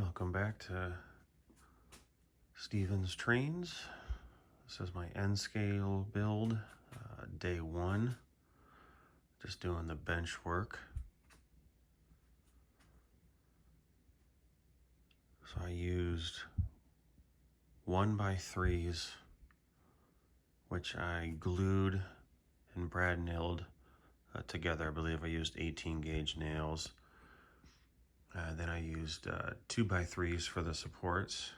Welcome back to Stevens Trains. This is my N scale build, day one. Just doing the bench work. So I used 1x3s, which I glued and brad nailed together. I believe I used 18 gauge nails. Then I used 2x3s for the supports.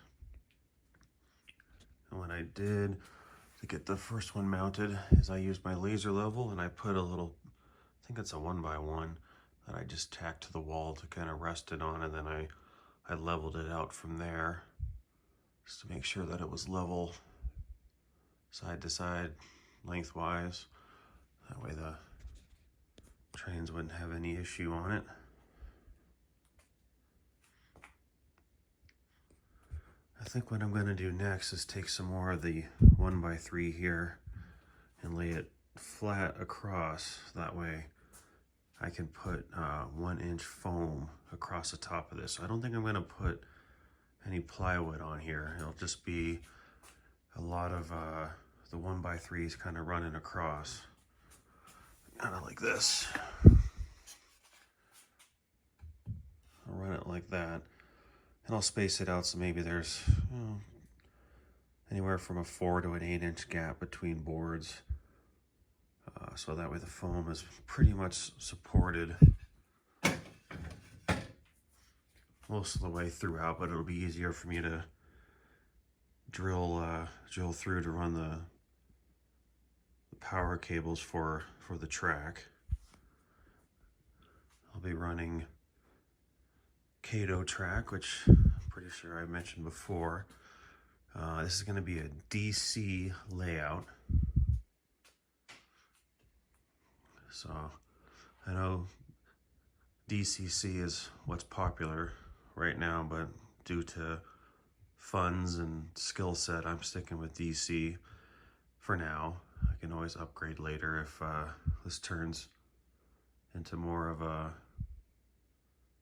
And what I did to get the first one mounted is I used my laser level and I put a little, I think it's a 1x1 that I just tacked to the wall to kind of rest it on, and then I leveled it out from there just to make sure that it was level side to side, lengthwise. That way the trains wouldn't have any issue on it. I think what I'm going to do next is take some more of the 1x3 here and lay it flat across. That way I can put 1-inch foam across the top of this. So I don't think I'm going to put any plywood on here. It'll just be a lot of the 1x3s kind of running across. Kind of like this. I'll run it like that. And I'll space it out so maybe there's anywhere from a 4 to an 8-inch gap between boards. So that way the foam is pretty much supported most of the way throughout, but it'll be easier for me to drill through to run the power cables for the track. I'll be running Kato track, which I'm pretty sure I mentioned before. This is going to be a DC layout. So I know DCC is what's popular right now, but due to funds and skill set, I'm sticking with DC for now. I can always upgrade later if this turns into more of a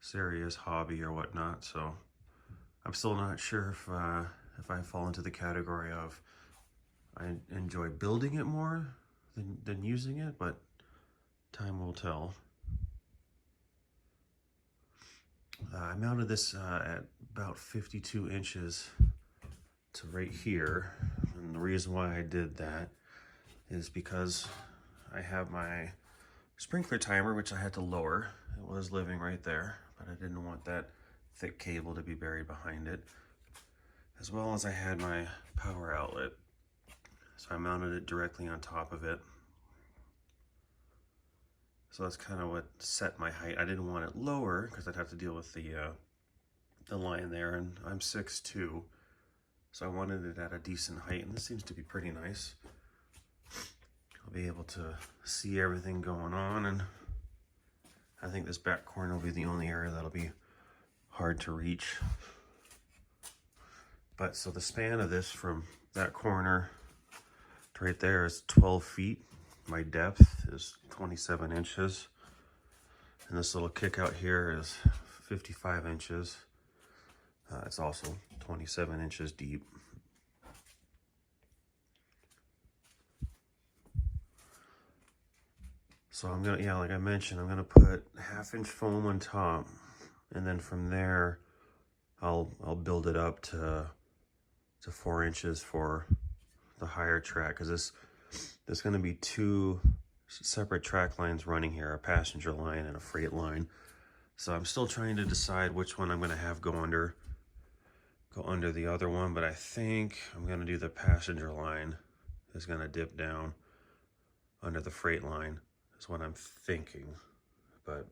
serious hobby or whatnot. So I'm still not sure if I fall into the category of I enjoy building it more than using it, but time will tell. I mounted this at about 52 inches to right here, and the reason why I did that is because I have my sprinkler timer, which I had to lower. It was living right there, but I didn't want that thick cable to be buried behind it, as well as I had my power outlet. So I mounted it directly on top of it. So that's kind of what set my height. I didn't want it lower because I'd have to deal with the line there, and I'm 6'2", so I wanted it at a decent height, and this seems to be pretty nice. I'll be able to see everything going on, and I think this back corner will be the only area that'll be hard to reach. But so the span of this from that corner to right there is 12 feet. My depth is 27 inches. And this little kick out here is 55 inches. It's also 27 inches deep. So I'm gonna, yeah, like I mentioned, I'm gonna put 1/2-inch foam on top, and then from there, I'll build it up to 4 inches for the higher track, because there's gonna be 2 separate track lines running here, a passenger line and a freight line. So I'm still trying to decide which one I'm gonna have go under the other one, but I think I'm gonna do the passenger line is gonna dip down under the freight line. Is what I'm thinking, but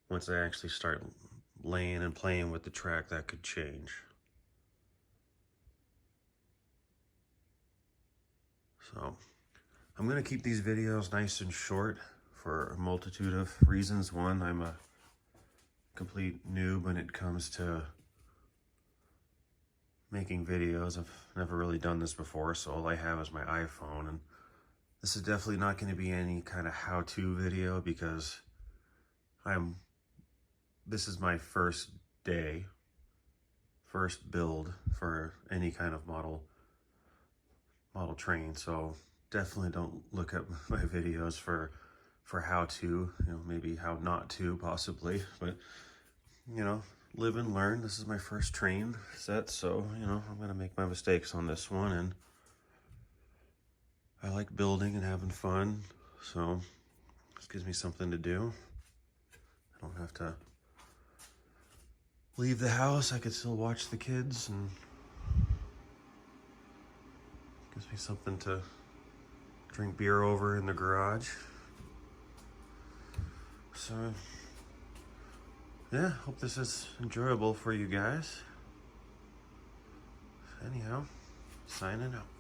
once I actually start laying and playing with the track, that could change. So I'm going to keep these videos nice and short for a multitude of reasons. One, I'm a complete noob when it comes to making videos. I've never really done this before, so all I have is my iPhone, and this is definitely not going to be any kind of how-to video because this is my first day first build for any kind of model train, so definitely don't look at my videos for how to, you know, maybe how not to possibly, but you know, live and learn. This is my first train set, so you know, I'm gonna make my mistakes on this one, and I like building and having fun, so this gives me something to do. I don't have to leave the house. I could still watch the kids, and gives me something to drink beer over in the garage. So yeah, hope this is enjoyable for you guys. Anyhow, signing out.